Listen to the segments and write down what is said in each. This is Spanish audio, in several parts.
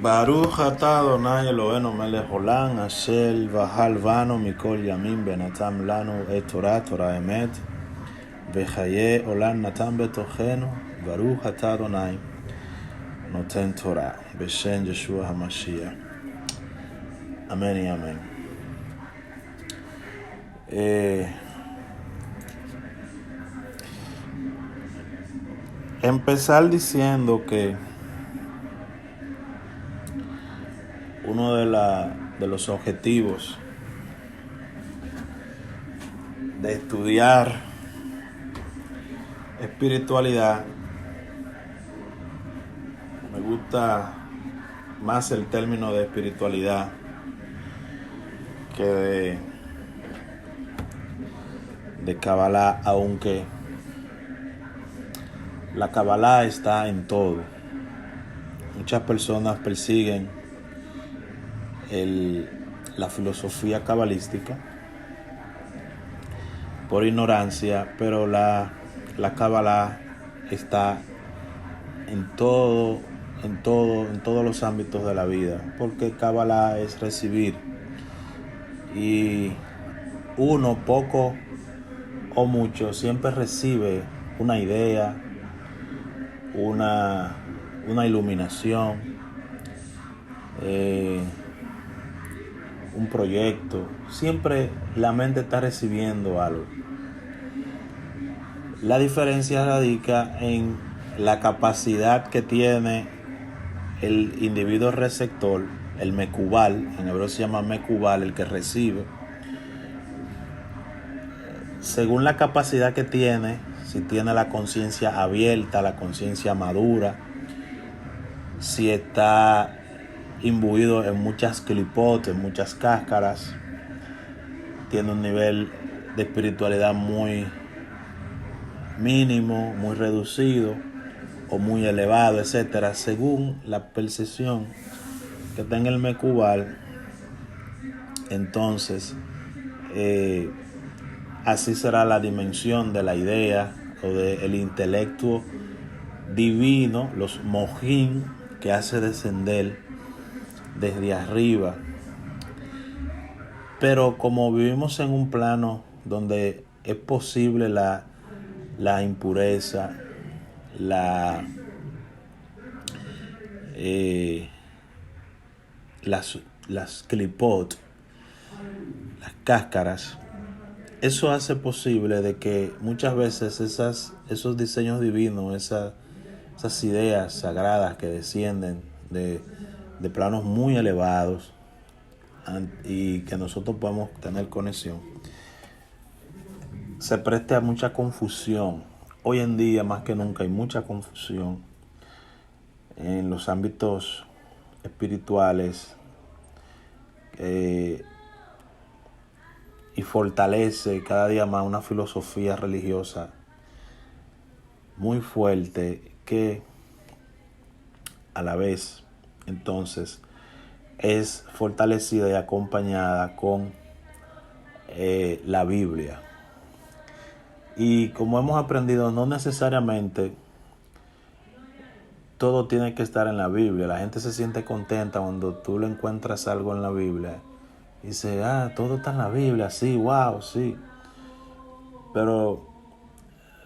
Baruch atah Adonai Eloheinu melech olam asher vahal banu mikol yamin benatam lanu et Torah emet v'chaye olam natan betochenu Baruch atah Adonai noten Torah Beshem Yeshua HaMashiach. Amén y amén. Empezar diciendo que uno de los objetivos de estudiar espiritualidad, me gusta más el término de espiritualidad que de Kabbalah, aunque la Kabbalah está en todo. Muchas personas persiguen la filosofía cabalística por ignorancia, pero la Kabbalah está en todos los ámbitos de la vida, porque Kabbalah es recibir, y uno, poco o mucho, siempre recibe una idea, una iluminación, un proyecto. Siempre la mente está recibiendo algo. La diferencia radica en la capacidad que tiene el individuo receptor, el mecubal, en hebreo se llama mecubal, el que recibe. Según la capacidad que tiene, si tiene la conciencia abierta, la conciencia madura, si está imbuido en muchas clipot, en muchas cáscaras, tiene un nivel de espiritualidad muy mínimo, muy reducido o muy elevado, etcétera, según la percepción que tenga el mecubal. Entonces así será la dimensión de la idea o del intelecto divino, los mojín, que hace descender desde arriba. Pero como vivimos en un plano donde es posible la impureza, las clipot, las cáscaras, eso hace posible de que muchas veces esos diseños divinos, esas ideas sagradas que descienden de planos muy elevados y que nosotros podemos tener conexión, se preste a mucha confusión. Hoy en día, más que nunca, hay mucha confusión en los ámbitos espirituales, y fortalece cada día más una filosofía religiosa muy fuerte, que a la vez entonces es fortalecida y acompañada con la Biblia. Y como hemos aprendido, no necesariamente todo tiene que estar en la Biblia. La gente se siente contenta cuando tú le encuentras algo en la Biblia. Dice, todo está en la Biblia, sí, wow, sí. Pero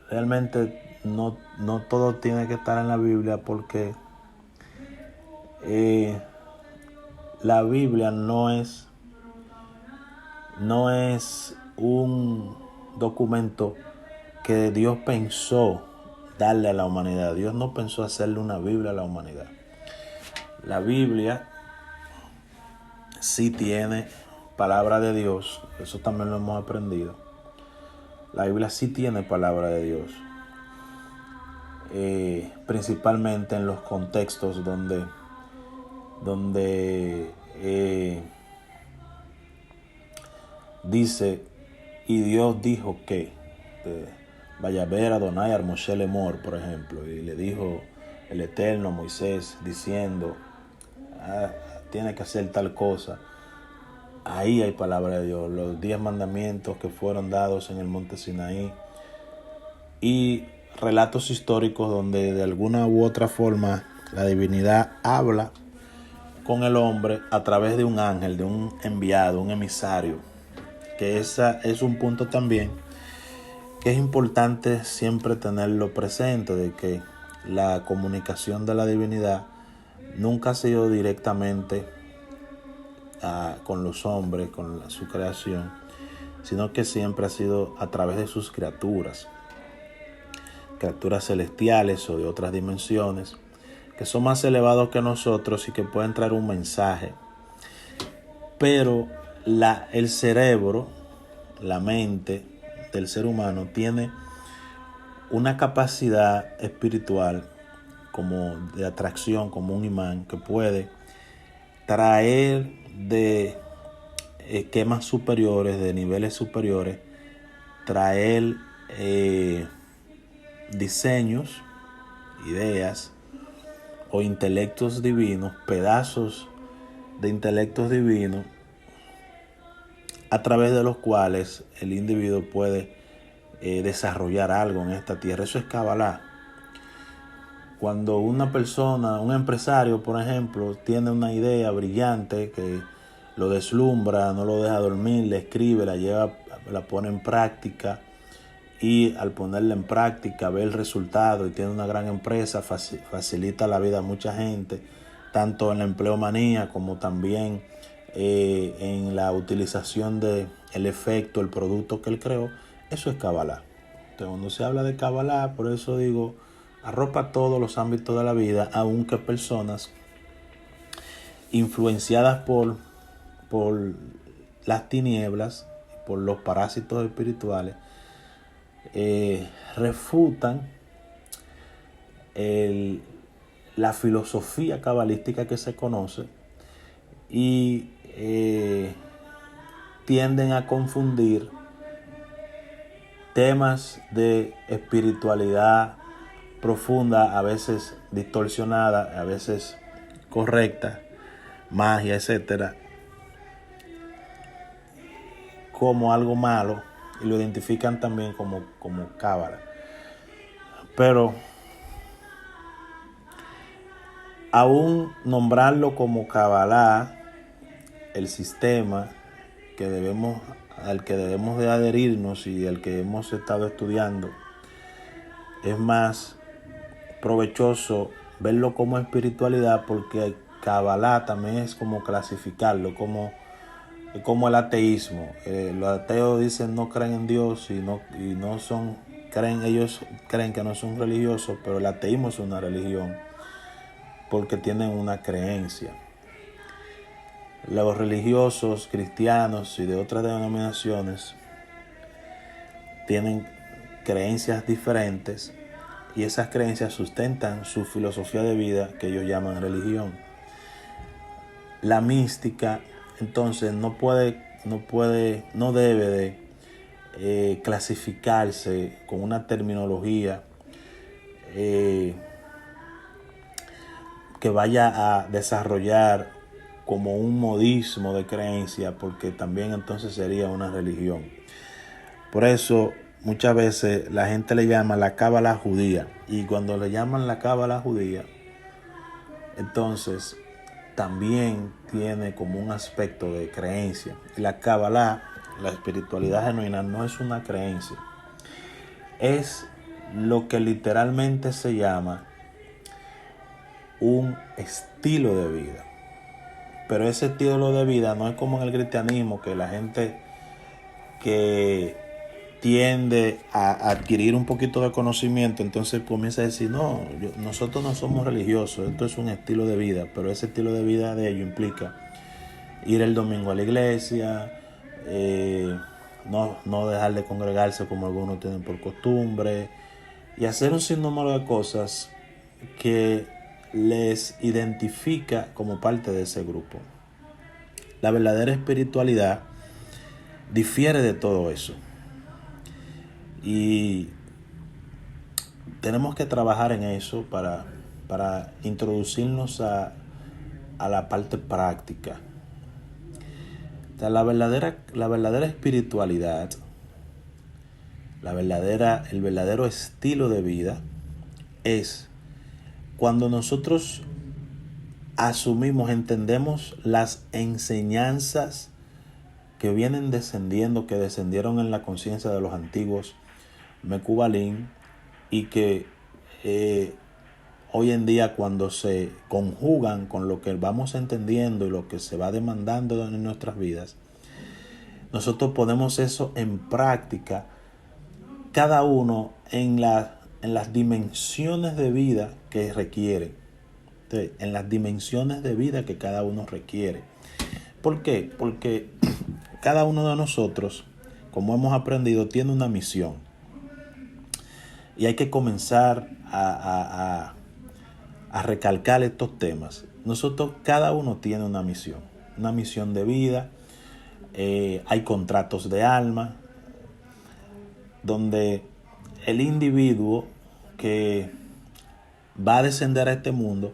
realmente no todo tiene que estar en la Biblia, porque la Biblia no es un documento que Dios pensó darle a la humanidad. Dios no pensó hacerle una Biblia a la humanidad. La Biblia sí tiene palabra de Dios, eso también lo hemos aprendido. La Biblia sí tiene palabra de Dios, principalmente en los contextos donde dice, y Dios dijo que vaya a ver a Adonai a Moshe Lemor, por ejemplo, y le dijo el Eterno a Moisés diciendo, tiene que hacer tal cosa. Ahí hay palabra de Dios, los 10 mandamientos que fueron dados en el monte Sinaí, y relatos históricos donde de alguna u otra forma la divinidad habla con el hombre a través de un ángel, de un enviado, un emisario. Que ese es un punto también que es importante siempre tenerlo presente, de que la comunicación de la divinidad nunca ha sido directamente con los hombres, con su creación, sino que siempre ha sido a través de sus criaturas celestiales o de otras dimensiones, que son más elevados que nosotros y que pueden traer un mensaje. Pero el cerebro, la mente del ser humano tiene una capacidad espiritual como de atracción, como un imán, que puede traer de esquemas superiores, de niveles superiores, traer diseños, ideas o intelectos divinos, pedazos de intelectos divinos, a través de los cuales el individuo puede desarrollar algo en esta tierra. Eso es Kabbalah. Cuando una persona, un empresario, por ejemplo, tiene una idea brillante que lo deslumbra, no lo deja dormir, le escribe, la pone en práctica, y al ponerla en práctica ve el resultado y tiene una gran empresa, facilita la vida a mucha gente, tanto en la empleomanía como también en la utilización del efecto, el producto que él creó. Eso es Kabbalah. Entonces, cuando se habla de Kabbalah, por eso digo, arropa todos los ámbitos de la vida, aunque personas influenciadas por las tinieblas, por los parásitos espirituales, refutan la filosofía cabalística que se conoce y tienden a confundir temas de espiritualidad profunda, a veces distorsionada, a veces correcta, magia, etcétera, como algo malo, y lo identifican también como cábala. Pero aún nombrarlo como Kabbalah, el sistema al que debemos de adherirnos y al que hemos estado estudiando, es más provechoso verlo como espiritualidad, porque Kabbalah también es como clasificarlo, como el ateísmo. Los ateos dicen no creen en Dios ellos creen que no son religiosos, pero el ateísmo es una religión porque tienen una creencia. Los religiosos cristianos y de otras denominaciones tienen creencias diferentes y esas creencias sustentan su filosofía de vida, que ellos llaman religión. La mística, entonces, no debe de clasificarse con una terminología que vaya a desarrollar como un modismo de creencia, porque también entonces sería una religión. Por eso muchas veces la gente le llama la cábala judía, y cuando le llaman la cábala judía, entonces también tiene como un aspecto de creencia. La cábala, la espiritualidad genuina, no es una creencia, es lo que literalmente se llama un estilo de vida. Pero ese estilo de vida no es como en el cristianismo, que la gente que tiende a adquirir un poquito de conocimiento, entonces comienza a decir, nosotros no somos religiosos, esto es un estilo de vida. Pero ese estilo de vida de ello implica ir el domingo a la iglesia, no dejar de congregarse como algunos tienen por costumbre, y hacer un sinnúmero de cosas que les identifica como parte de ese grupo. La verdadera espiritualidad difiere de todo eso, y tenemos que trabajar en eso para introducirnos a la parte práctica. O sea, la verdadera espiritualidad, el verdadero estilo de vida es cuando nosotros asumimos, entendemos las enseñanzas que vienen descendiendo, que descendieron en la conciencia de los antiguos Mekubalín, y que hoy en día, cuando se conjugan con lo que vamos entendiendo y lo que se va demandando en nuestras vidas, nosotros ponemos eso en práctica, cada uno en las dimensiones de vida que requiere. Entonces, en las dimensiones de vida que cada uno requiere. ¿Por qué? Porque cada uno de nosotros, como hemos aprendido, tiene una misión. Y hay que comenzar a recalcar estos temas. Nosotros, cada uno tiene una misión de vida. Hay contratos de alma, donde el individuo que va a descender a este mundo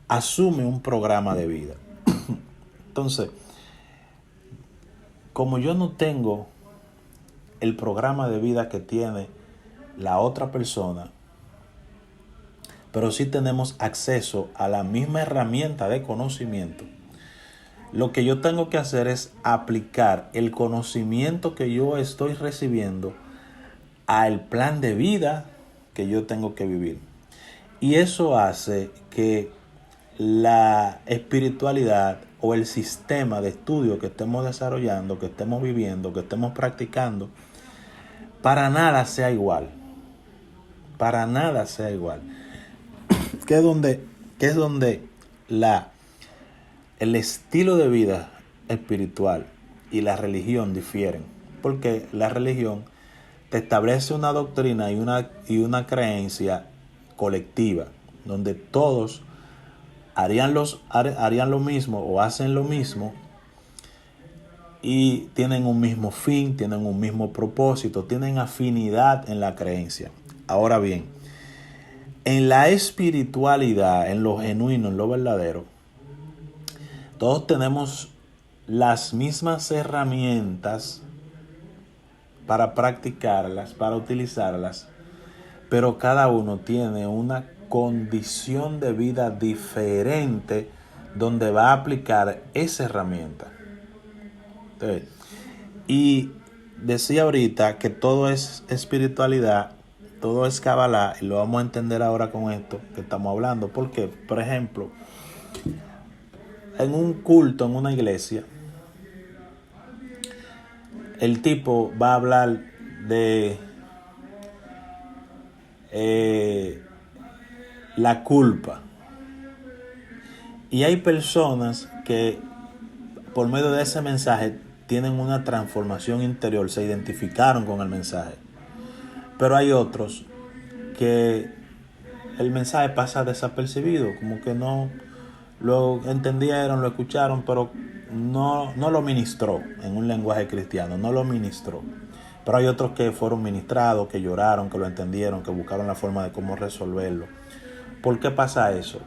asume un programa de vida. Entonces, como yo no tengo el programa de vida que tiene la otra persona, pero sí tenemos acceso a la misma herramienta de conocimiento, lo que yo tengo que hacer es aplicar el conocimiento que yo estoy recibiendo al plan de vida que yo tengo que vivir. Y eso hace que la espiritualidad o el sistema de estudio que estemos desarrollando, que estemos viviendo, que estemos practicando, para nada sea igual. Para nada sea igual. Que es donde el estilo de vida espiritual y la religión difieren. Porque la religión te establece una doctrina y una creencia colectiva, donde todos harían lo mismo o hacen lo mismo, y tienen un mismo fin, tienen un mismo propósito, tienen afinidad en la creencia. Ahora bien, en la espiritualidad, en lo genuino, en lo verdadero, todos tenemos las mismas herramientas para practicarlas, para utilizarlas, pero cada uno tiene una condición de vida diferente donde va a aplicar esa herramienta. Entonces, y decía ahorita que todo es espiritualidad, todo es Kabbalah, y lo vamos a entender ahora con esto que estamos hablando. Porque, por ejemplo, en un culto, en una iglesia, el tipo va a hablar de la culpa. Y hay personas que por medio de ese mensaje tienen una transformación interior, se identificaron con el mensaje. Pero hay otros que el mensaje pasa desapercibido, como que no lo entendieron, lo escucharon, pero no lo ministró en un lenguaje cristiano, no lo ministró. Pero hay otros que fueron ministrados, que lloraron, que lo entendieron, que buscaron la forma de cómo resolverlo. ¿Por qué pasa eso?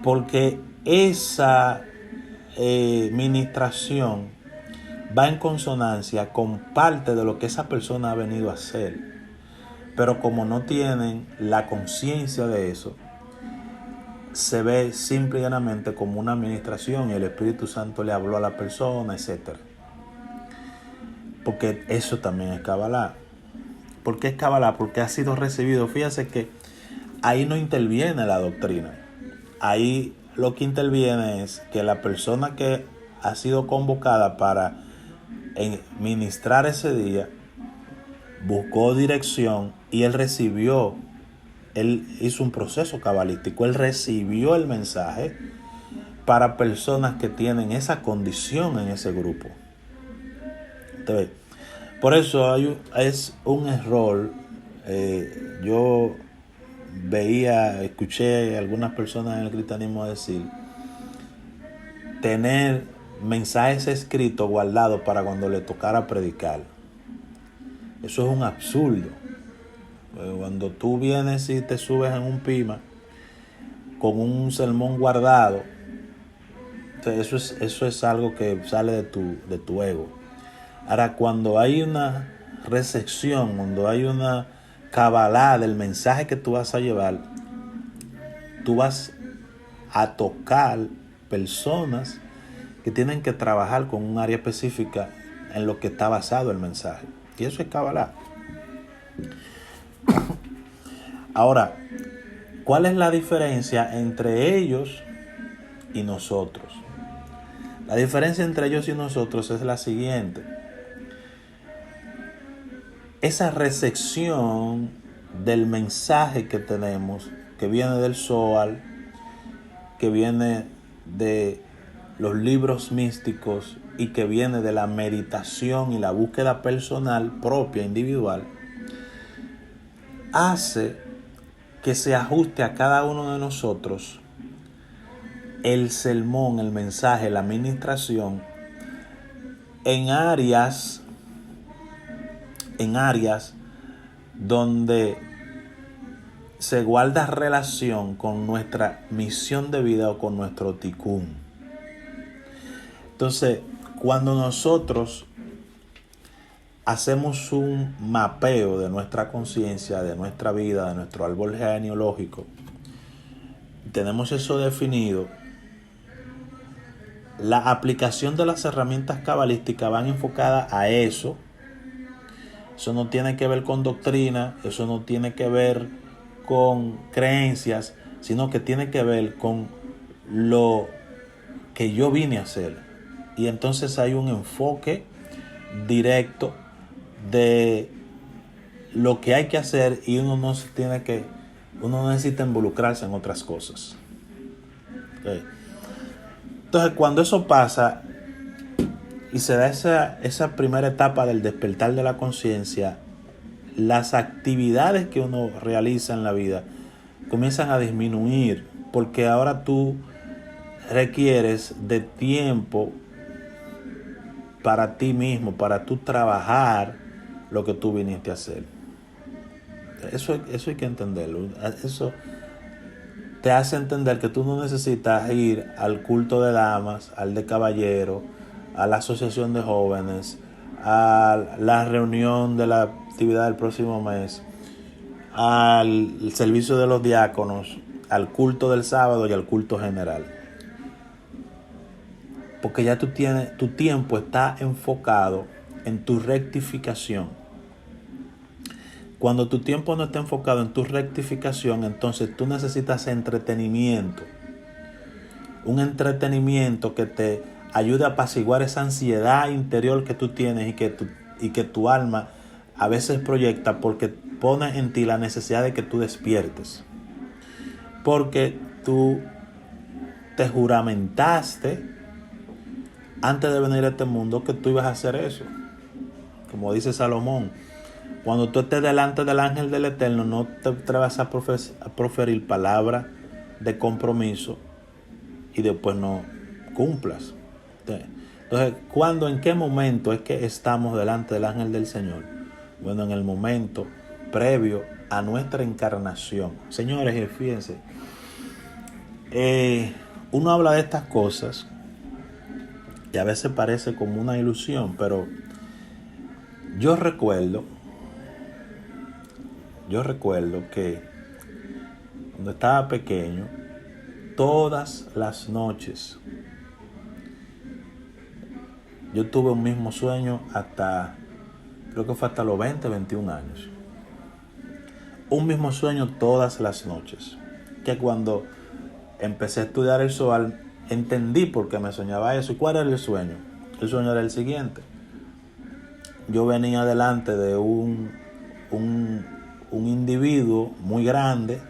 Porque esa ministración va en consonancia con parte de lo que esa persona ha venido a hacer. Pero como no tienen la conciencia de eso, se ve simple y llanamente como una administración y el Espíritu Santo le habló a la persona, etc. Porque eso también es Kabbalah. ¿Por qué es Kabbalah? Porque ha sido recibido. Fíjense que ahí no interviene la doctrina. Ahí lo que interviene es que la persona que ha sido convocada para ministrar ese día buscó dirección y él hizo un proceso cabalístico, él recibió el mensaje para personas que tienen esa condición en ese grupo. Entonces, por eso es un error. Yo escuché a algunas personas en el cristianismo decir, tener mensajes escritos guardados para cuando le tocara predicar. Eso es un absurdo. Cuando tú vienes y te subes en un pima con un sermón guardado, eso es algo que sale de tu ego. Ahora, cuando hay una recepción, cuando hay una Kabbalah del mensaje que tú vas a llevar, tú vas a tocar personas que tienen que trabajar con un área específica en lo que está basado el mensaje. Y eso es Kabbalah. Ahora, ¿cuál es la diferencia entre ellos y nosotros? La diferencia entre ellos y nosotros es la siguiente. Esa recepción del mensaje que tenemos, que viene del Zohar, que viene de los libros místicos y que viene de la meditación y la búsqueda personal propia, individual, hace que se ajuste a cada uno de nosotros el sermón, el mensaje, la administración en áreas donde se guarda relación con nuestra misión de vida o con nuestro tikkun. Entonces, cuando nosotros hacemos un mapeo de nuestra conciencia, de nuestra vida, de nuestro árbol genealógico, tenemos eso definido, la aplicación de las herramientas cabalísticas van enfocadas a eso. Eso no tiene que ver con doctrina, eso no tiene que ver con creencias, sino que tiene que ver con lo que yo vine a hacer. Y entonces hay un enfoque directo de lo que hay que hacer y uno no necesita involucrarse en otras cosas. Okay. Entonces, cuando eso pasa y se da esa primera etapa del despertar de la conciencia, las actividades que uno realiza en la vida comienzan a disminuir, porque ahora tú requieres de tiempo para ti mismo, para tú trabajar lo que tú viniste a hacer. Eso hay que entenderlo. Eso te hace entender que tú no necesitas ir al culto de damas, al de caballeros, a la asociación de jóvenes, a la reunión de la actividad del próximo mes, al servicio de los diáconos, al culto del sábado y al culto general. Porque ya tu tiempo está enfocado en tu rectificación. Cuando tu tiempo no está enfocado en tu rectificación, entonces tú necesitas entretenimiento. Un entretenimiento que te ayude a apaciguar esa ansiedad interior que tú tienes y que tu alma a veces proyecta porque pone en ti la necesidad de que tú despiertes. Porque tú te juramentaste antes de venir a este mundo que tú ibas a hacer eso. Como dice Salomón, cuando tú estés delante del ángel del Eterno, no te atrevas a proferir palabras de compromiso y después no cumplas. Entonces, ¿en qué momento es que estamos delante del ángel del Señor? Bueno, en el momento previo a nuestra encarnación. Señores, fíjense, uno habla de estas cosas y a veces parece como una ilusión, pero yo recuerdo que cuando estaba pequeño, todas las noches, yo tuve un mismo sueño creo que fue hasta los 20, 21 años. Un mismo sueño todas las noches. Que cuando empecé a estudiar el Zohar, entendí por qué me soñaba eso. ¿Y cuál era el sueño? El sueño era el siguiente. Yo venía delante de un individuo muy grande,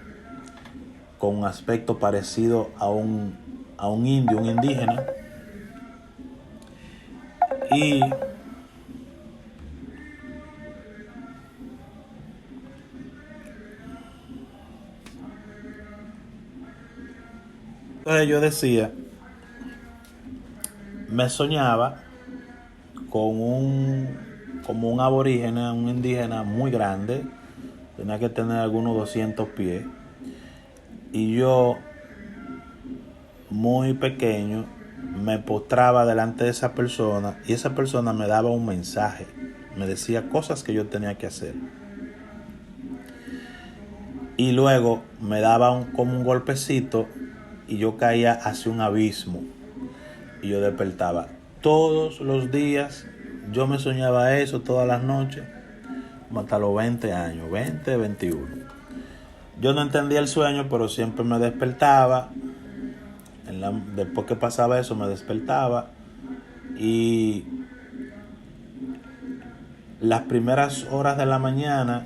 con un aspecto parecido a un indio, un indígena. Y entonces yo decía, me soñaba como un aborígena, un indígena muy grande, tenía que tener algunos 200 pies, y yo, muy pequeño, me postraba delante de esa persona y esa persona me daba un mensaje, me decía cosas que yo tenía que hacer. Y luego me daba como un golpecito y yo caía hacia un abismo y yo despertaba. Todos los días yo me soñaba eso todas las noches, como hasta los 20 años, 20, 21. Yo no entendía el sueño, pero siempre me despertaba. Después que pasaba eso me despertaba y las primeras horas de la mañana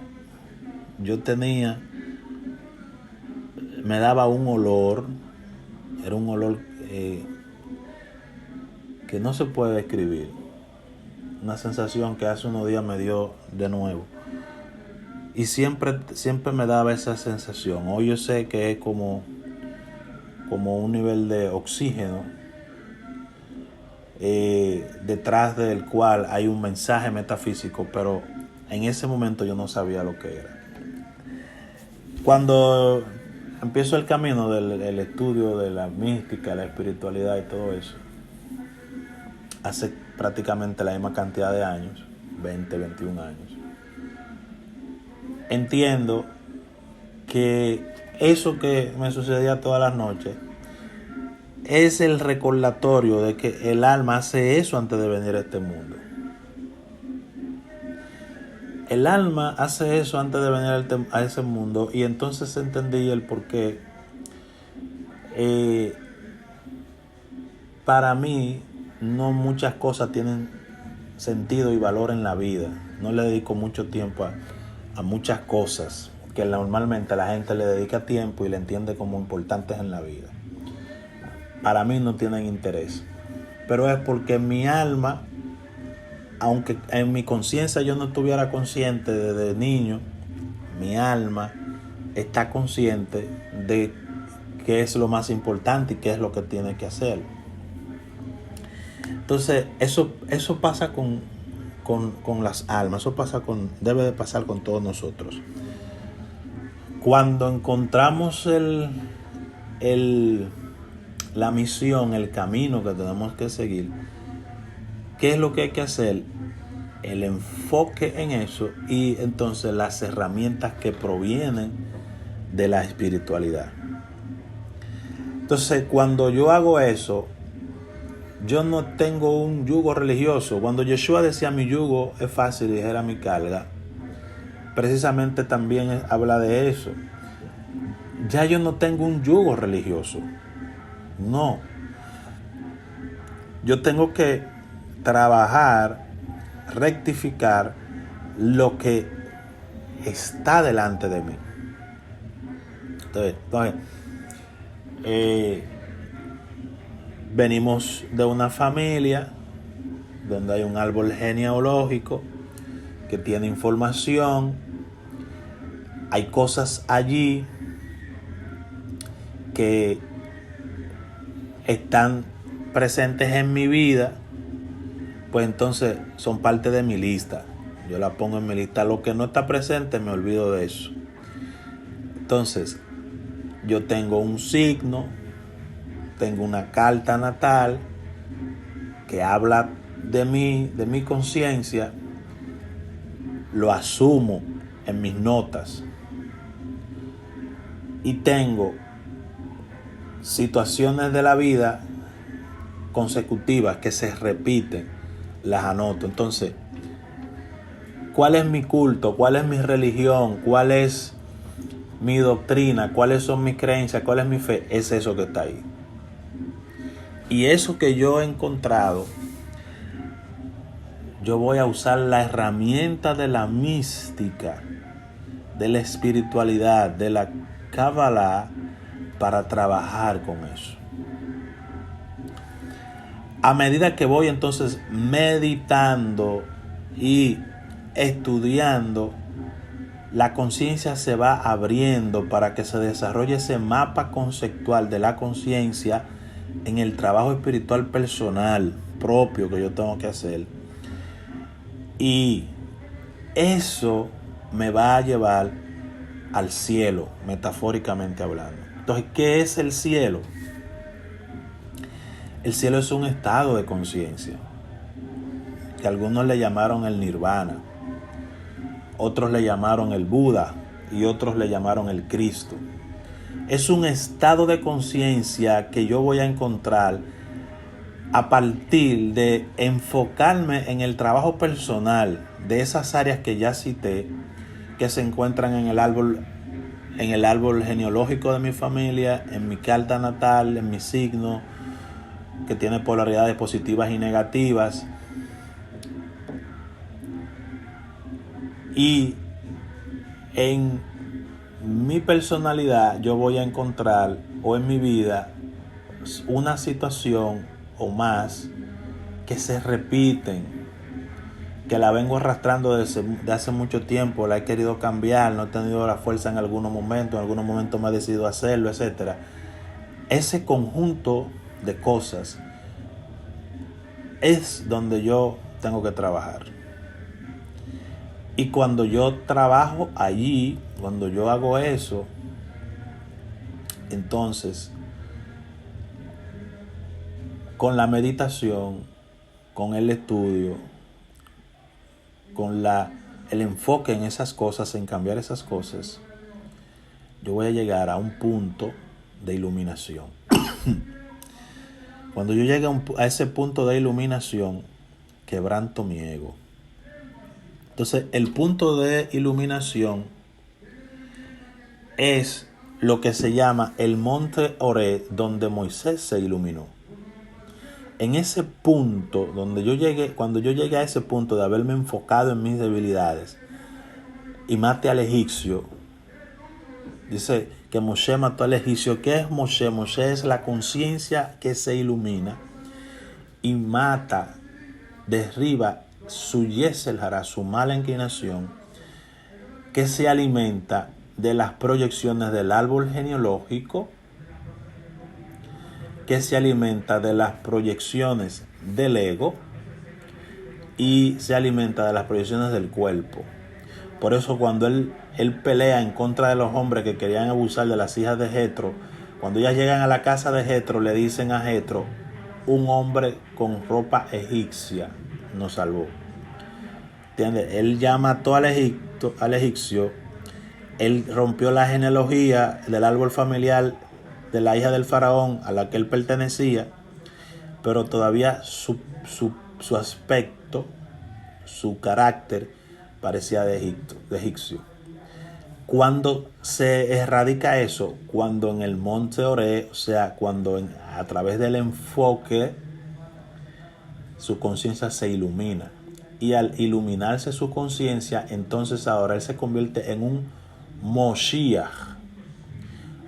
me daba un olor, era un olor que no se puede describir, una sensación que hace unos días me dio de nuevo y siempre me daba esa sensación. Hoy yo sé que es como un nivel de oxígeno detrás del cual hay un mensaje metafísico, pero en ese momento yo no sabía lo que era. Cuando empiezo el camino del estudio de la mística, la espiritualidad y todo eso, hace prácticamente la misma cantidad de años, 20, 21 años, entiendo que eso que me sucedía todas las noches es el recordatorio de que el alma hace eso antes de venir a este mundo. El alma hace eso antes de venir a ese mundo, y entonces entendí el por qué. Para mí, no muchas cosas tienen sentido y valor en la vida. No le dedico mucho tiempo a muchas cosas que normalmente la gente le dedica tiempo y le entiende como importantes en la vida. Para mí no tienen interés. Pero es porque mi alma, aunque en mi conciencia yo no estuviera consciente desde niño, mi alma está consciente de qué es lo más importante y qué es lo que tiene que hacer. Entonces, eso pasa con las almas, debe de pasar con todos nosotros. Cuando encontramos la misión, el camino que tenemos que seguir, ¿qué es lo que hay que hacer? El enfoque en eso y entonces las herramientas que provienen de la espiritualidad. Entonces, cuando yo hago eso, yo no tengo un yugo religioso. Cuando Yeshua decía mi yugo es fácil y ligera mi carga, precisamente también habla de eso. Ya yo no tengo un yugo religioso. No. Yo tengo que trabajar, rectificar lo que está delante de mí. Entonces venimos de una familia donde hay un árbol genealógico que tiene información. Hay cosas allí que están presentes en mi vida, pues entonces son parte de mi lista. Yo la pongo en mi lista. Lo que no está presente me olvido de eso. Entonces, yo tengo un signo, tengo una carta natal que habla de mí, de mi conciencia, lo asumo en mis notas y tengo situaciones de la vida consecutivas que se repiten, las anoto. Entonces, ¿cuál es mi culto? ¿Cuál es mi religión? ¿Cuál es mi doctrina? ¿Cuáles son mis creencias? ¿Cuál es mi fe? Es eso que está ahí. Y eso que yo he encontrado, yo voy a usar la herramienta de la mística, de la espiritualidad, de la Kabbalah para trabajar con eso. A medida que voy entonces meditando y estudiando, la conciencia se va abriendo para que se desarrolle ese mapa conceptual de la conciencia en el trabajo espiritual personal propio que yo tengo que hacer. Y eso me va a llevar al cielo, metafóricamente hablando. Entonces, ¿qué es el cielo? El cielo es un estado de conciencia que algunos le llamaron el nirvana, otros le llamaron el Buda y otros le llamaron el Cristo. es un estado de conciencia que yo voy a encontrar a partir de enfocarme en el trabajo personal de esas áreas que ya cité, que se encuentran en el árbol genealógico de mi familia, en mi carta natal, en mi signo, que tiene polaridades positivas y negativas. Y en mi personalidad yo voy a encontrar, o en mi vida, una situación o más que se repiten, que la vengo arrastrando de hace mucho tiempo, la he querido cambiar, no he tenido la fuerza en algunos momentos me he decidido hacerlo, etc. Ese conjunto de cosas es donde yo tengo que trabajar. Y cuando yo trabajo allí, cuando yo hago eso, entonces, con la meditación, con el estudio, con el enfoque en esas cosas, en cambiar esas cosas, yo voy a llegar a un punto de iluminación. Cuando yo llegue a ese punto de iluminación, quebranto mi ego. Entonces, el punto de iluminación es lo que se llama el monte Oré, donde Moisés se iluminó. En ese punto, cuando yo llegué a ese punto de haberme enfocado en mis debilidades y mate al egipcio, dice que Moshe mató al egipcio. ¿Qué es Moshe? Moshe es la conciencia que se ilumina y mata, derriba su Yetzer Hará, su mala inclinación, que se alimenta de las proyecciones del árbol genealógico, que se alimenta de las proyecciones del ego y se alimenta de las proyecciones del cuerpo. Por eso cuando él pelea en contra de los hombres que querían abusar de las hijas de Jetro, cuando ellas llegan a la casa de Jetro, le dicen a Jetro: un hombre con ropa egipcia nos salvó. ¿Entiendes? Él ya mató al egipcio, él rompió la genealogía del árbol familiar de la hija del faraón a la que él pertenecía, pero todavía su aspecto, su carácter parecía de egipcio. Cuando se erradica eso, cuando en el monte Oré, o sea, cuando a través del enfoque su conciencia se ilumina, y al iluminarse su conciencia, entonces ahora él se convierte en un Moshiach.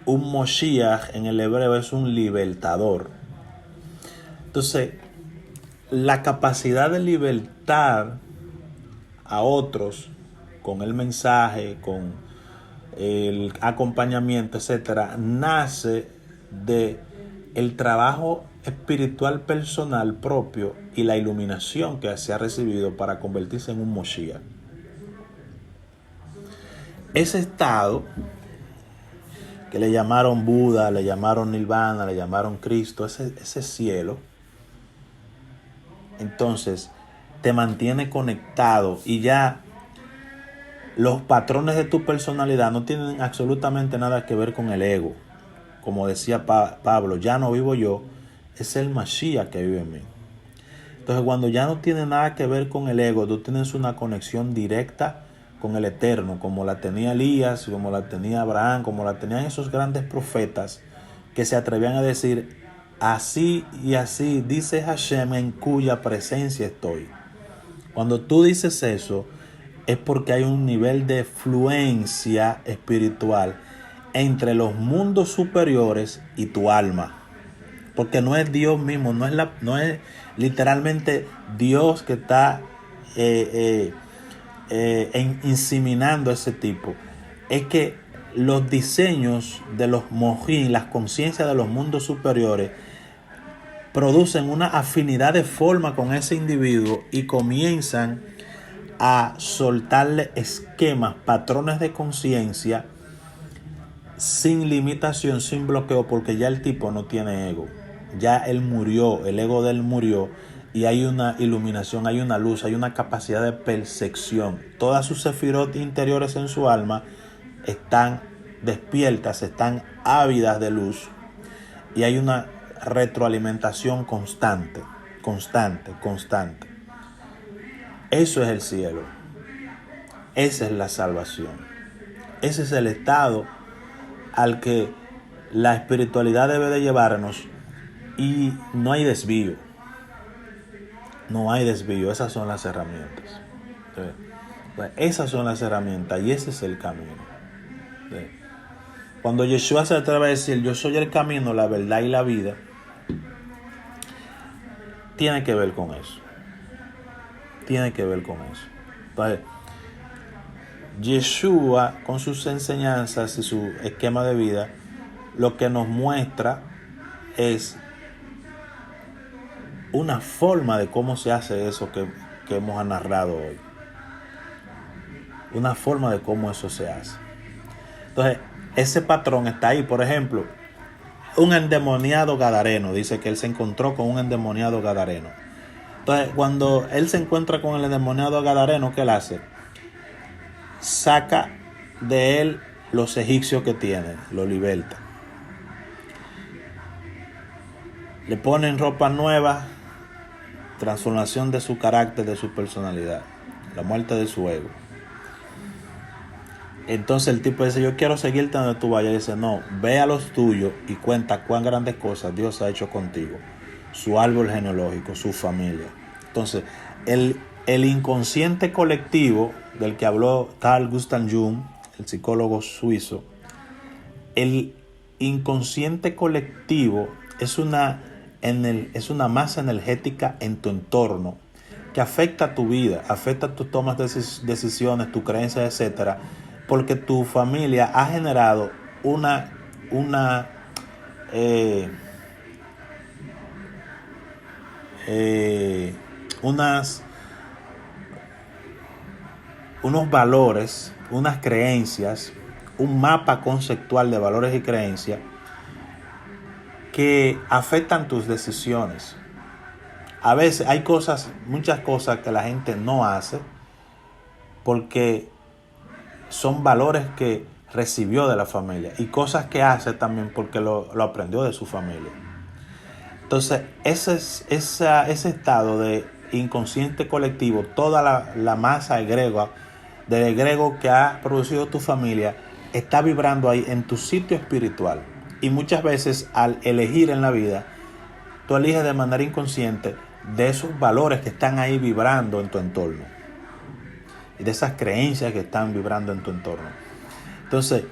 Un Moshiach en el hebreo es un libertador. Entonces, la capacidad de libertar a otros con el mensaje, con el acompañamiento, etcétera, nace de el trabajo espiritual personal propio y la iluminación que se ha recibido para convertirse en un Moshiach. Ese estado que le llamaron Buda, le llamaron Nirvana, le llamaron Cristo, ese cielo, entonces te mantiene conectado y ya los patrones de tu personalidad no tienen absolutamente nada que ver con el ego. Como decía Pablo, ya no vivo yo, es el Mashiach que vive en mí. Entonces, cuando ya no tiene nada que ver con el ego, tú tienes una conexión directa con el Eterno, como la tenía Elías, como la tenía Abraham, como la tenían esos grandes profetas que se atrevían a decir: así y así dice Hashem, en cuya presencia estoy. Cuando tú dices eso, es porque hay un nivel de fluencia espiritual entre los mundos superiores y tu alma. Porque no es Dios mismo, no es literalmente Dios que está inseminando ese tipo. Es que los diseños de los mojín, las conciencias de los mundos superiores, producen una afinidad de forma con ese individuo y comienzan a soltarle esquemas, patrones de conciencia sin limitación, sin bloqueo, porque ya el tipo no tiene ego. Ya él murió, el ego de él murió, y hay una iluminación, hay una luz, hay una capacidad de percepción. Todas sus sefirot interiores en su alma están despiertas están ávidas de luz y hay una retroalimentación constante. Eso es el cielo. Esa es la salvación. Ese es el estado al que la espiritualidad debe de llevarnos y no hay desvío. No hay desvío. Esas son las herramientas. Pues esas son las herramientas y ese es el camino. Cuando Yeshua se atreve a decir yo soy el camino, la verdad y la vida, tiene que ver con eso. Entonces, Yeshua con sus enseñanzas y su esquema de vida lo que nos muestra es una forma de cómo se hace eso que hemos narrado hoy. Una forma de cómo eso se hace. Entonces, ese patrón está ahí. Por ejemplo, un endemoniado gadareno. Dice que él se encontró con un endemoniado gadareno. Entonces, cuando él se encuentra con el endemoniado gadareno, ¿qué él hace? Saca de él los egipcios que tiene, lo liberta. Le ponen ropa nueva, transformación de su carácter, de su personalidad, la muerte de su ego. Entonces el tipo dice, yo quiero seguirte donde tú vayas. Y dice, no, ve a los tuyos y cuenta cuán grandes cosas Dios ha hecho contigo. Su árbol genealógico, su familia. Entonces, el inconsciente colectivo del que habló Carl Gustav Jung, el psicólogo suizo, el inconsciente colectivo es una masa energética en tu entorno que afecta tu vida, afecta tus tomas de decisiones, tus creencias, etcétera, porque tu familia ha generado unos valores, unas creencias, un mapa conceptual de valores y creencias que afectan tus decisiones. A veces hay muchas cosas que la gente no hace porque son valores que recibió de la familia y cosas que hace también porque lo aprendió de su familia. Entonces, ese estado de inconsciente colectivo, toda la masa del egrego que ha producido tu familia, está vibrando ahí en tu sitio espiritual. Y muchas veces al elegir en la vida, tú eliges de manera inconsciente de esos valores que están ahí vibrando en tu entorno. Y de esas creencias que están vibrando en tu entorno. Entonces,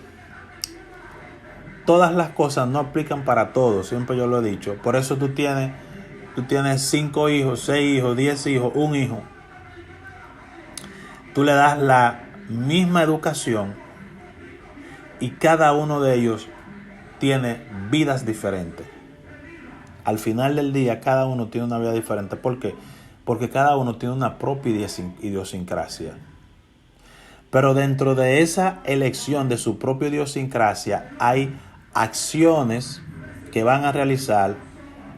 todas las cosas no aplican para todos, siempre yo lo he dicho. Por eso tú tienes 5 hijos, 6 hijos, 10 hijos, un hijo. Tú le das la misma educación y cada uno de ellos tiene vidas diferentes. Al final del día, cada uno tiene una vida diferente. ¿Por qué? Porque cada uno tiene una propia idiosincrasia. Pero dentro de esa elección de su propia idiosincrasia hay acciones que van a realizar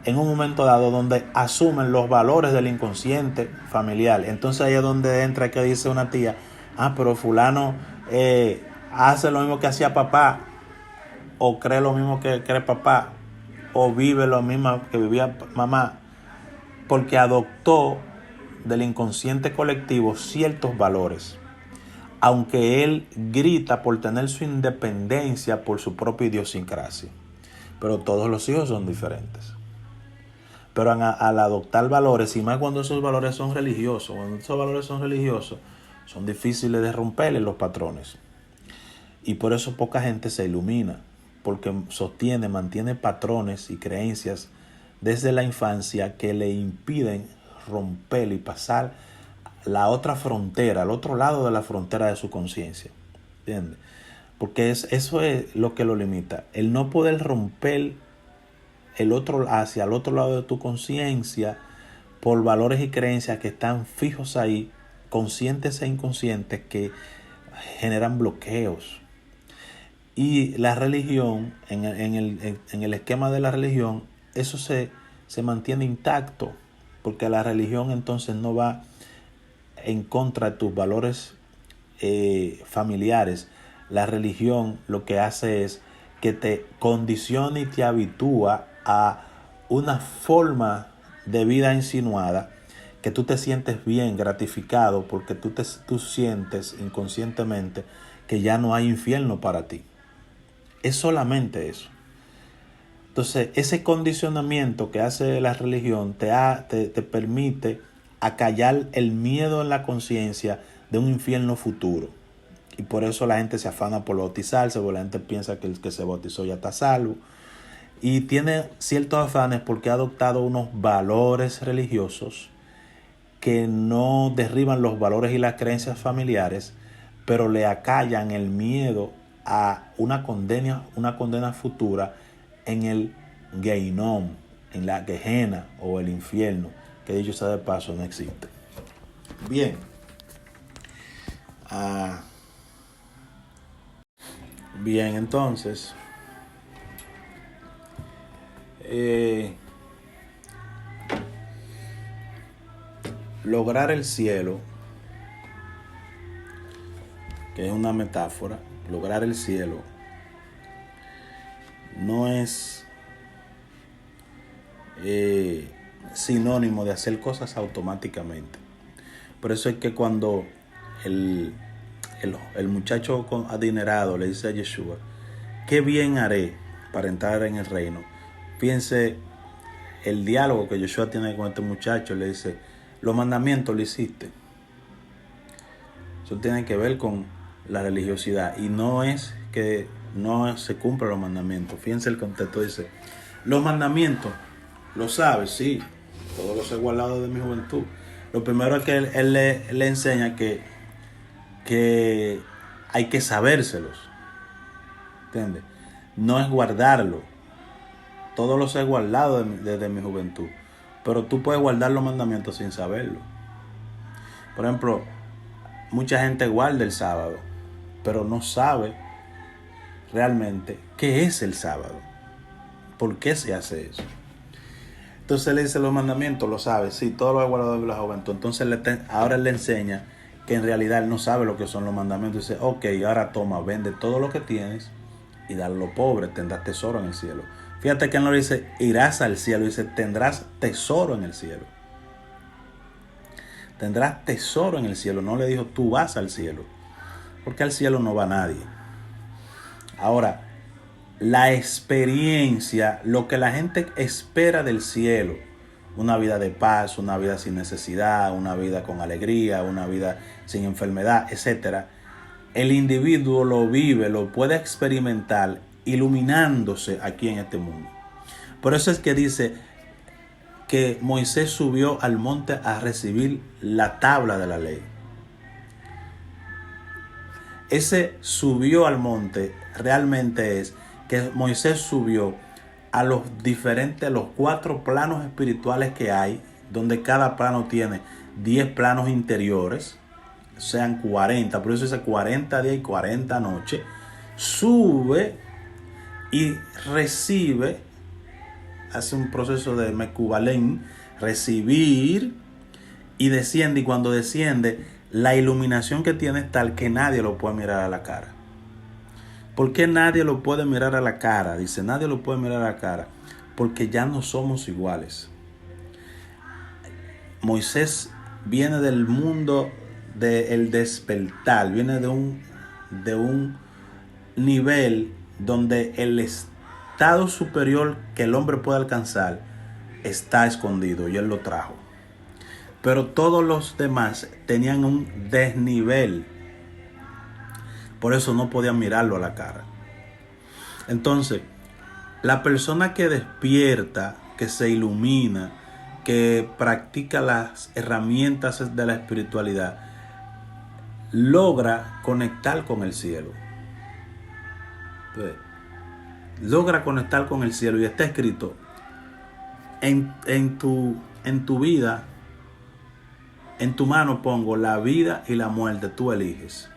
en un momento dado donde asumen los valores del inconsciente familiar. Entonces ahí es donde entra que dice una tía, pero fulano hace lo mismo que hacía papá, o cree lo mismo que cree papá, o vive lo mismo que vivía mamá, porque adoptó del inconsciente colectivo ciertos valores. Aunque él grita por tener su independencia por su propia idiosincrasia. Pero todos los hijos son diferentes. Pero al adoptar valores, y más cuando esos valores son religiosos, son difíciles de romperle los patrones. Y por eso poca gente se ilumina, porque mantiene patrones y creencias desde la infancia que le impiden romper y pasar la otra frontera, al otro lado de la frontera de su conciencia. ¿Entiendes? Porque eso es lo que lo limita. El no poder romper hacia el otro lado de tu conciencia por valores y creencias que están fijos ahí, conscientes e inconscientes, que generan bloqueos. Y la religión, en el esquema de la religión, eso se mantiene intacto, porque la religión entonces no va en contra de tus valores familiares. la religión lo que hace es que te condiciona y te habitúa a una forma de vida insinuada, que tú te sientes bien, gratificado, porque tú sientes inconscientemente que ya no hay infierno para ti. Es solamente eso. Entonces, ese condicionamiento que hace la religión te permite acallar el miedo en la conciencia de un infierno futuro. Y por eso la gente se afana por bautizarse, porque la gente piensa que el que se bautizó ya está salvo. Y tiene ciertos afanes porque ha adoptado unos valores religiosos que no derriban los valores y las creencias familiares, pero le acallan el miedo a una condena futura en el Geinom, en la Gehenna o el infierno, que dicho sea de paso no existe. Bien. Bien, entonces, lograr el cielo, que es una metáfora, lograr el cielo no es sinónimo de hacer cosas automáticamente. Por eso es que cuando el muchacho adinerado le dice a Yeshua, ¿qué bien haré para entrar en el reino? Piense el diálogo que Yeshua tiene con este muchacho. Le dice, los mandamientos lo hiciste. Eso tiene que ver con la religiosidad y no es que no se cumplan los mandamientos. Fíjense el contexto, dice, los mandamientos, ¿lo sabes? Sí, todos los he guardado de mi juventud. Lo primero es que él le enseña que hay que sabérselos. ¿Entiendes? No es guardarlo. Todos los he guardado desde mi juventud. Pero tú puedes guardar los mandamientos sin saberlo. Por ejemplo, mucha gente guarda el sábado, pero no sabe realmente qué es el sábado. ¿Por qué se hace eso? Entonces le dice los mandamientos, lo sabe. Sí, todo lo he guardado desde la juventud. Entonces ahora él le enseña que en realidad él no sabe lo que son los mandamientos. Dice, ok, ahora toma, vende todo lo que tienes y dale a los pobres, tendrás tesoro en el cielo. Fíjate que él no dice, irás al cielo, dice, tendrás tesoro en el cielo. Tendrás tesoro en el cielo. No le dijo, tú vas al cielo, porque al cielo no va nadie. Ahora, la experiencia, lo que la gente espera del cielo, una vida de paz, una vida sin necesidad, una vida con alegría, una vida sin enfermedad, etc. El individuo lo vive, lo puede experimentar iluminándose aquí en este mundo. Por eso es que dice que Moisés subió al monte a recibir la tabla de la ley. Ese subió al monte realmente es que Moisés subió a los 4 planos espirituales que hay, donde cada plano tiene 10 planos interiores, sean 40, por eso dice 40 días y 40 noches, sube y recibe, hace un proceso de Mekubalén, recibir, y desciende, y cuando desciende, la iluminación que tiene es tal que nadie lo puede mirar a la cara. ¿Por qué nadie lo puede mirar a la cara? Dice, nadie lo puede mirar a la cara, porque ya no somos iguales. Moisés viene del mundo del despertar, viene de un nivel donde el estado superior que el hombre puede alcanzar está escondido y él lo trajo. Pero todos los demás tenían un desnivel. Por eso no podían mirarlo a la cara. Entonces, la persona que despierta, que se ilumina, que practica las herramientas de la espiritualidad, logra conectar con el cielo. Entonces, logra conectar con el cielo y está escrito en tu vida, en tu mano pongo la vida y la muerte, tú eliges.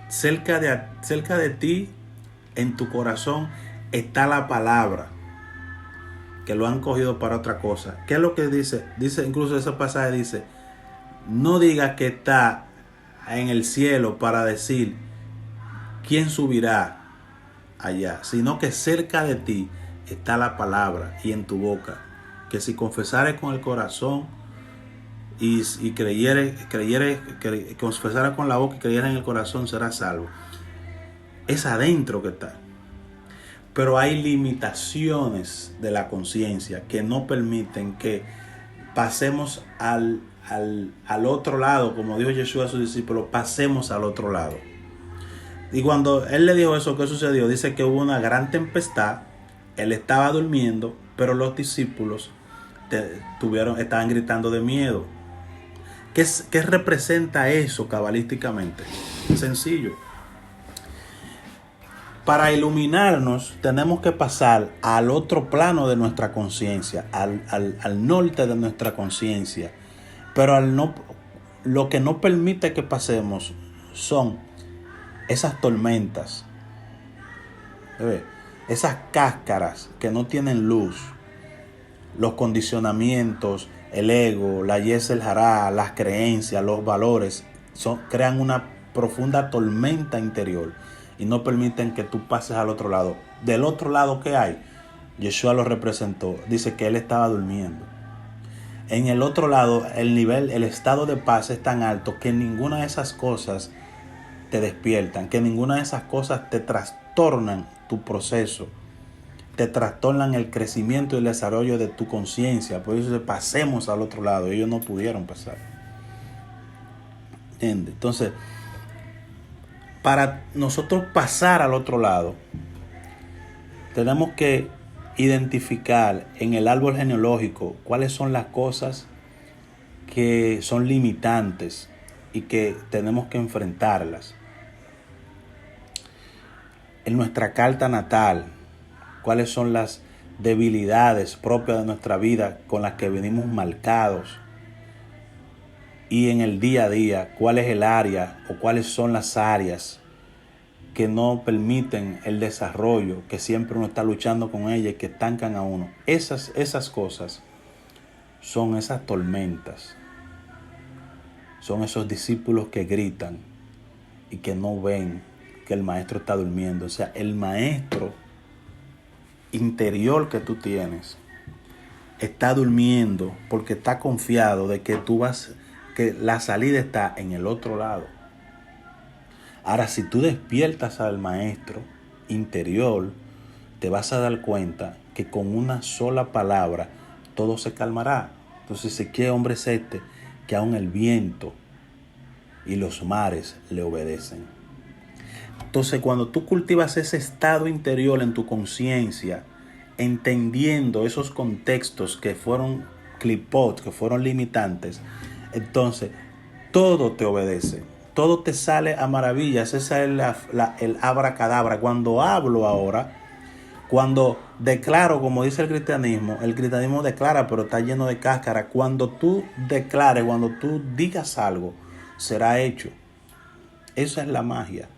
Cerca de ti, en tu corazón, está la palabra, que lo han cogido para otra cosa. ¿Qué es lo que dice? Dice, incluso ese pasaje dice, no digas que está en el cielo para decir ¿quién subirá allá? Sino que cerca de ti está la palabra y en tu boca, que si confesares con el corazón y confesares con la boca y creyeres en el corazón, serás salvo. Es adentro que está. Pero hay limitaciones de la conciencia que no permiten que pasemos al otro lado, como dijo Jesús a sus discípulos, pasemos al otro lado. Y cuando él le dijo eso, ¿qué sucedió? Dice que hubo una gran tempestad, él estaba durmiendo, pero los discípulos estaban gritando de miedo. ¿Qué representa eso cabalísticamente? Sencillo. Para iluminarnos tenemos que pasar al otro plano de nuestra conciencia, al norte de nuestra conciencia. Pero lo que no permite que pasemos son esas tormentas, esas cáscaras que no tienen luz, los condicionamientos, el ego, la yesel hará, las creencias, los valores, crean una profunda tormenta interior y no permiten que tú pases al otro lado. Del otro lado, ¿qué hay? Yeshua lo representó. Dice que él estaba durmiendo. En el otro lado, el estado de paz es tan alto que ninguna de esas cosas te despiertan, que ninguna de esas cosas te trastornan tu proceso, te trastornan el crecimiento y el desarrollo de tu conciencia. Por eso pasemos al otro lado. Ellos no pudieron pasar. ¿Entiendes? Entonces, para nosotros pasar al otro lado, tenemos que identificar en el árbol genealógico cuáles son las cosas que son limitantes y que tenemos que enfrentarlas. En nuestra carta natal, cuáles son las debilidades propias de nuestra vida con las que venimos marcados. Y en el día a día, cuál es el área o cuáles son las áreas que no permiten el desarrollo, que siempre uno está luchando con ellas y que estancan a uno. Esas cosas son esas tormentas. Son esos discípulos que gritan y que no ven que el maestro está durmiendo. O sea, el maestro interior que tú tienes está durmiendo porque está confiado de que que la salida está en el otro lado. Ahora, si tú despiertas al maestro interior, te vas a dar cuenta que con una sola palabra todo se calmará. Entonces, ¿qué hombre es este que aún el viento y los mares le obedecen? Entonces, cuando tú cultivas ese estado interior en tu conciencia, entendiendo esos contextos que fueron clipot, que fueron limitantes, entonces todo te obedece, todo te sale a maravillas. Ese es el abracadabra. Cuando hablo ahora, cuando declaro, como dice el cristianismo declara, pero está lleno de cáscara. Cuando tú declares, cuando tú digas algo, será hecho. Esa es la magia.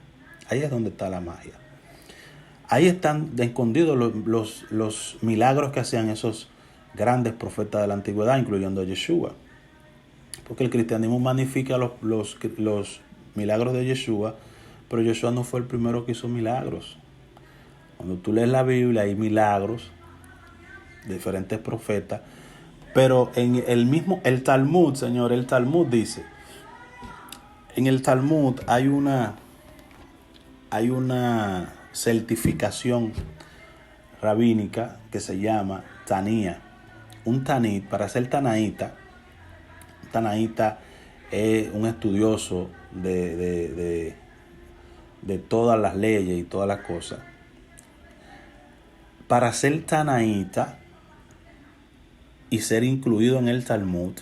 Ahí es donde está la magia. Ahí están escondidos los milagros que hacían esos grandes profetas de la antigüedad, incluyendo a Yeshua. Porque el cristianismo magnifica los milagros de Yeshua, pero Yeshua no fue el primero que hizo milagros. Cuando tú lees la Biblia hay milagros de diferentes profetas, pero en el Talmud, señor, el Talmud dice, en el Talmud hay una certificación rabínica que se llama Tanía. Un Tanit, para ser Tanaíta, es un estudioso de todas las leyes y todas las cosas. Para ser Tanaíta y ser incluido en el Talmud,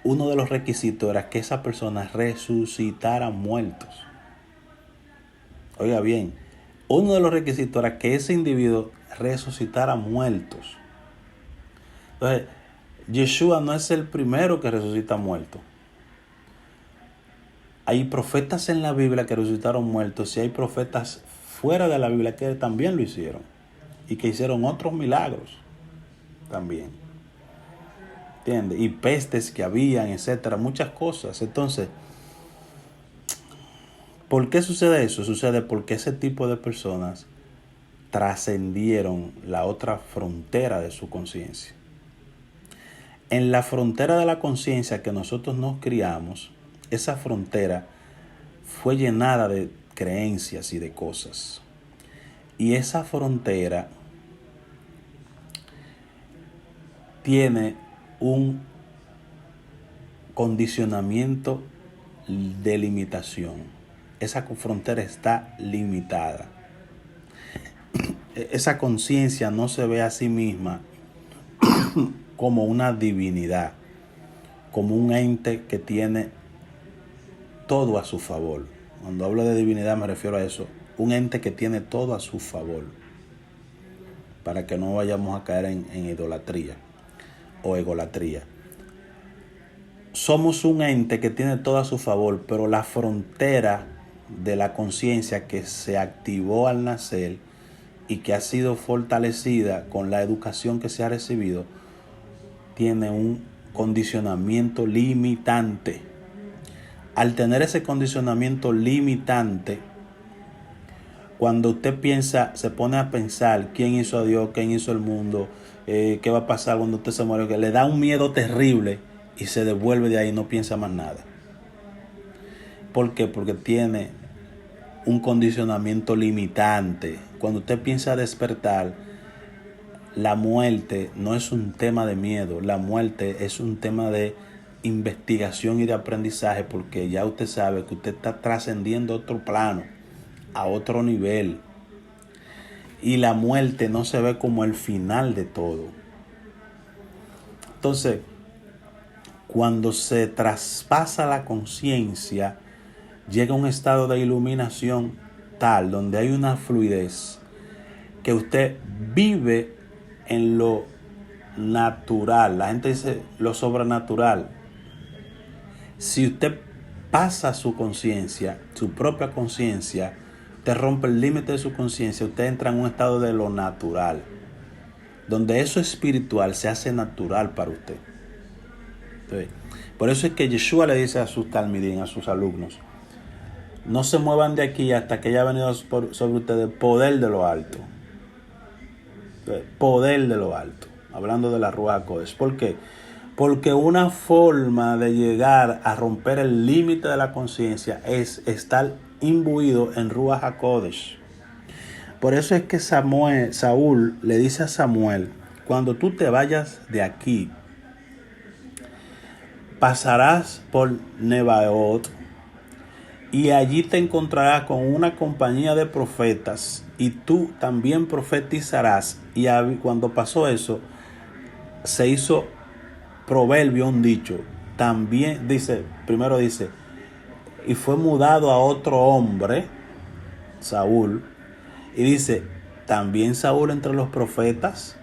uno de los requisitos era que esa persona resucitara muertos. Oiga bien, uno de los requisitos era que ese individuo resucitara muertos. Entonces, Yeshua no es el primero que resucita muertos. Hay profetas en la Biblia que resucitaron muertos y hay profetas fuera de la Biblia que también lo hicieron y que hicieron otros milagros también. ¿Entiendes? Y pestes que habían, etcétera, muchas cosas. Entonces, ¿Por qué sucede eso? Sucede porque ese tipo de personas trascendieron la otra frontera de su conciencia. En la frontera de la conciencia que nosotros nos criamos, esa frontera fue llenada de creencias y de cosas. Y esa frontera tiene un condicionamiento de limitación. Esa frontera está limitada. Esa conciencia no se ve a sí misma como una divinidad, como un ente que tiene todo a su favor. Cuando hablo de divinidad me refiero a eso, un ente que tiene todo a su favor, para que no vayamos a caer en idolatría o egolatría. Somos un ente que tiene todo a su favor, pero la frontera de la conciencia que se activó al nacer y que ha sido fortalecida con la educación que se ha recibido, tiene un condicionamiento limitante. Al tener ese condicionamiento limitante, cuando usted piensa, se pone a pensar quién hizo a Dios, quién hizo el mundo, qué va a pasar cuando usted se muere, que le da un miedo terrible y se devuelve de ahí y no piensa más nada. ¿Por qué? Porque tiene un condicionamiento limitante. Cuando usted piensa despertar, la muerte no es un tema de miedo, la muerte es un tema de investigación y de aprendizaje, porque ya usted sabe que usted está trascendiendo otro plano, a otro nivel. Y la muerte no se ve como el final de todo. Entonces, cuando se traspasa la conciencia, llega a un estado de iluminación tal, donde hay una fluidez, que usted vive en lo natural. La gente dice lo sobrenatural. Si usted pasa su conciencia, su propia conciencia, usted rompe el límite de su conciencia, usted entra en un estado de lo natural, donde eso espiritual se hace natural para usted. Entonces, por eso es que Yeshua le dice a sus talmidín, a sus alumnos, no se muevan de aquí hasta que haya venido sobre ustedes poder de lo alto. Poder de lo alto. Hablando de la Ruach HaKodesh. ¿Por qué? Porque una forma de llegar a romper el límite de la conciencia es estar imbuido en Ruach HaKodesh. Por eso es que Saúl le dice a Samuel, cuando tú te vayas de aquí, pasarás por Nebaot y allí te encontrarás con una compañía de profetas y tú también profetizarás. Y cuando pasó eso, se hizo proverbio, un dicho. También primero dice, y fue mudado a otro hombre, Saúl, y dice, también Saúl entre los profetas.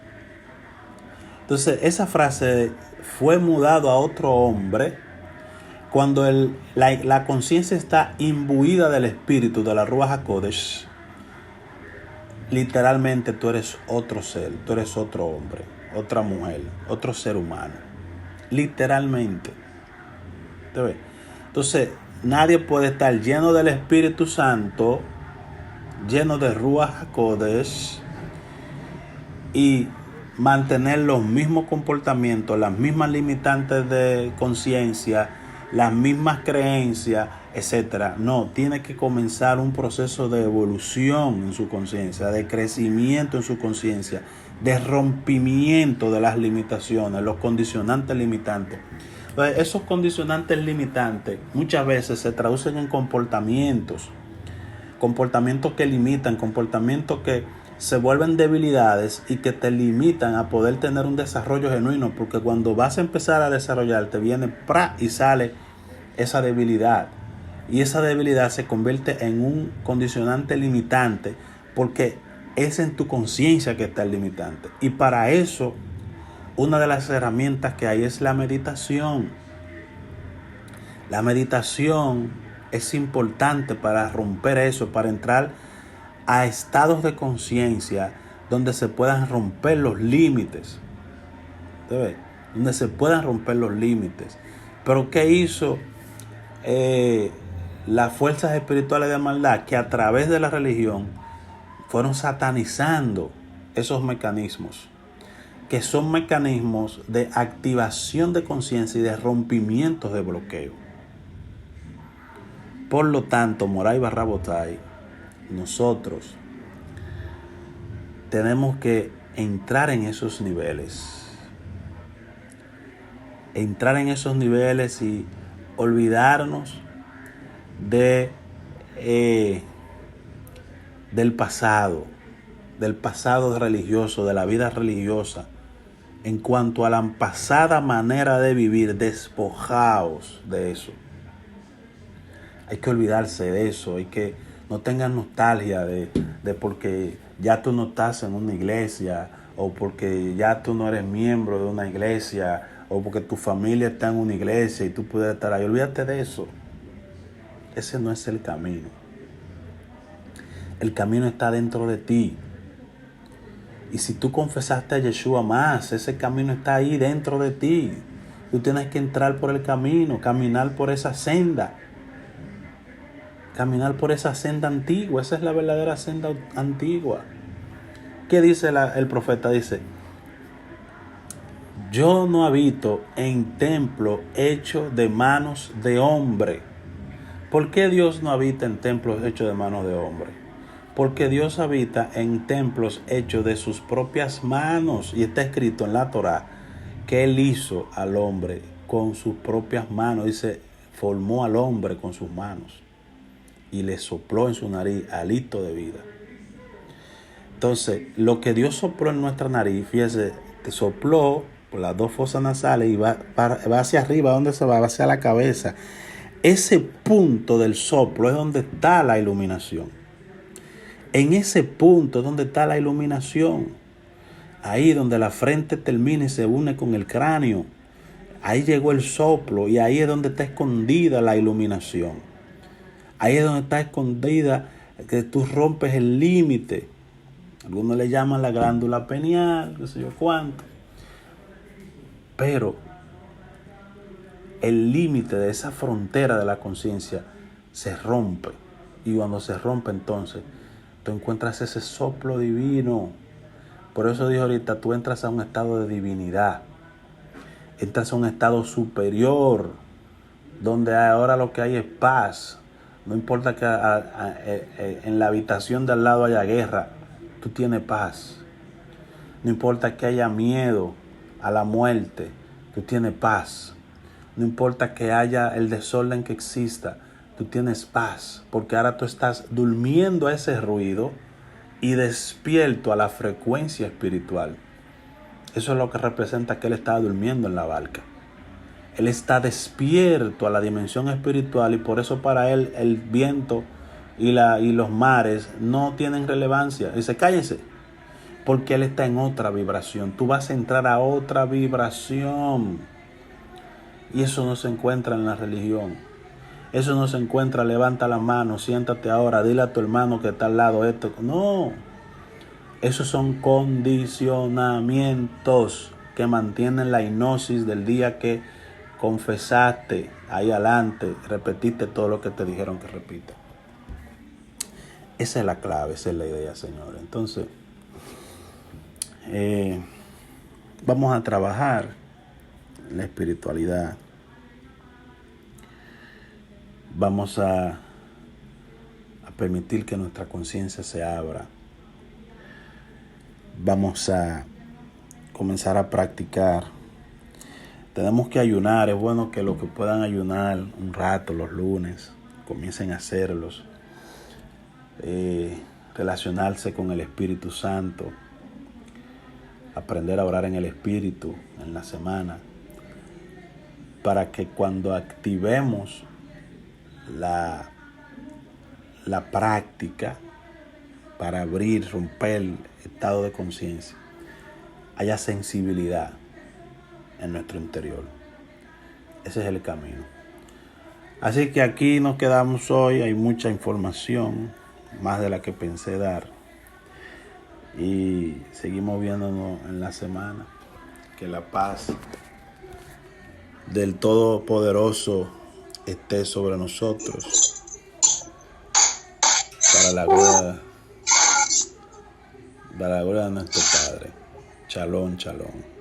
Entonces, esa frase, fue mudado a otro hombre, cuando la conciencia está imbuida del espíritu, de la Ruach HaKodesh, literalmente tú eres otro ser, tú eres otro hombre, otra mujer, otro ser humano. Literalmente. Entonces, nadie puede estar lleno del Espíritu Santo, lleno de Ruach HaKodesh, y mantener los mismos comportamientos, las mismas limitantes de conciencia, las mismas creencias, etcétera. No, tiene que comenzar un proceso de evolución en su conciencia, de crecimiento en su conciencia, de rompimiento de las limitaciones, los condicionantes limitantes. Entonces, esos condicionantes limitantes muchas veces se traducen en comportamientos que limitan, comportamientos que se vuelven debilidades y que te limitan a poder tener un desarrollo genuino, porque cuando vas a empezar a desarrollarte viene y sale esa debilidad, y esa debilidad se convierte en un condicionante limitante, porque es en tu conciencia que está el limitante. Y para eso, una de las herramientas que hay es la meditación. La meditación es importante para romper eso, para entrar a estados de conciencia donde se puedan romper los límites. Donde se puedan romper los límites. Pero ¿qué hizo las fuerzas espirituales de maldad que a través de la religión fueron satanizando esos mecanismos, que son mecanismos de activación de conciencia y de rompimientos de bloqueo. Por lo tanto, Moray Barrabotay, nosotros tenemos que entrar en esos niveles. Entrar en esos niveles y olvidarnos del pasado religioso, de la vida religiosa. En cuanto a la pasada manera de vivir, despojaos de eso. Hay que olvidarse de eso, hay que no tengan nostalgia de porque ya tú no estás en una iglesia, o porque ya tú no eres miembro de una iglesia, o porque tu familia está en una iglesia y tú puedes estar ahí. Olvídate de eso. Ese no es el camino. El camino está dentro de ti. Y si tú confesaste a Yeshua más, ese camino está ahí dentro de ti. Tú tienes que entrar por el camino, caminar por esa senda. Caminar por esa senda antigua. Esa es la verdadera senda antigua. ¿Qué dice el profeta? Dice: yo no habito en templo hecho de manos de hombre. ¿Por qué Dios no habita en templos hechos de manos de hombre? Porque Dios habita en templos hechos de sus propias manos. Y está escrito en la Torá que Él hizo al hombre con sus propias manos. Dice, formó al hombre con sus manos y le sopló en su nariz hálito de vida. Entonces, lo que Dios sopló en nuestra nariz, fíjese, te sopló por las dos fosas nasales y va hacia arriba. ¿Dónde se va? Va hacia la cabeza. Ese punto del soplo es donde está la iluminación. En ese punto es donde está la iluminación. Ahí donde la frente termina y se une con el cráneo. Ahí llegó el soplo y ahí es donde está escondida la iluminación. Ahí es donde está escondida, que tú rompes el límite. Algunos le llaman la glándula pineal, qué sé yo cuánto. Pero el límite de esa frontera de la conciencia se rompe. Y cuando se rompe, entonces tú encuentras ese soplo divino. Por eso dijo ahorita, tú entras a un estado de divinidad. Entras a un estado superior, donde ahora lo que hay es paz. No importa que en la habitación de al lado haya guerra, tú tienes paz. No importa que haya miedo a la muerte, tú tienes paz. No importa que haya el desorden que exista, tú tienes paz. Porque ahora tú estás durmiendo a ese ruido y despierto a la frecuencia espiritual. Eso es lo que representa que él está durmiendo en la barca. Él está despierto a la dimensión espiritual y por eso para él el viento y los mares no tienen relevancia. Dice, cállense, porque él está en otra vibración. Tú vas a entrar a otra vibración. Y eso no se encuentra en la religión. Eso no se encuentra, levanta la mano, siéntate ahora, dile a tu hermano que está al lado esto. No. Esos son condicionamientos que mantienen la hipnosis del día que confesaste ahí adelante, repetiste todo lo que te dijeron que repita. Esa es la clave, esa es la idea, señores. Entonces, vamos a trabajar la espiritualidad. Vamos a permitir que nuestra conciencia se abra. Vamos a comenzar a practicar. Tenemos que ayunar. Es bueno que los que puedan ayunar un rato los lunes comiencen a hacerlos. Relacionarse con el Espíritu Santo. Aprender a orar en el Espíritu en la semana. Para que cuando activemos la práctica para abrir, romper el estado de conciencia, haya sensibilidad en nuestro interior. Ese es el camino. Así que aquí nos quedamos hoy. Hay mucha información, más de la que pensé dar. Y seguimos viéndonos en la semana. Que la paz del Todopoderoso esté sobre nosotros. para la gloria, para la gloria de nuestro Padre. Shalom, shalom.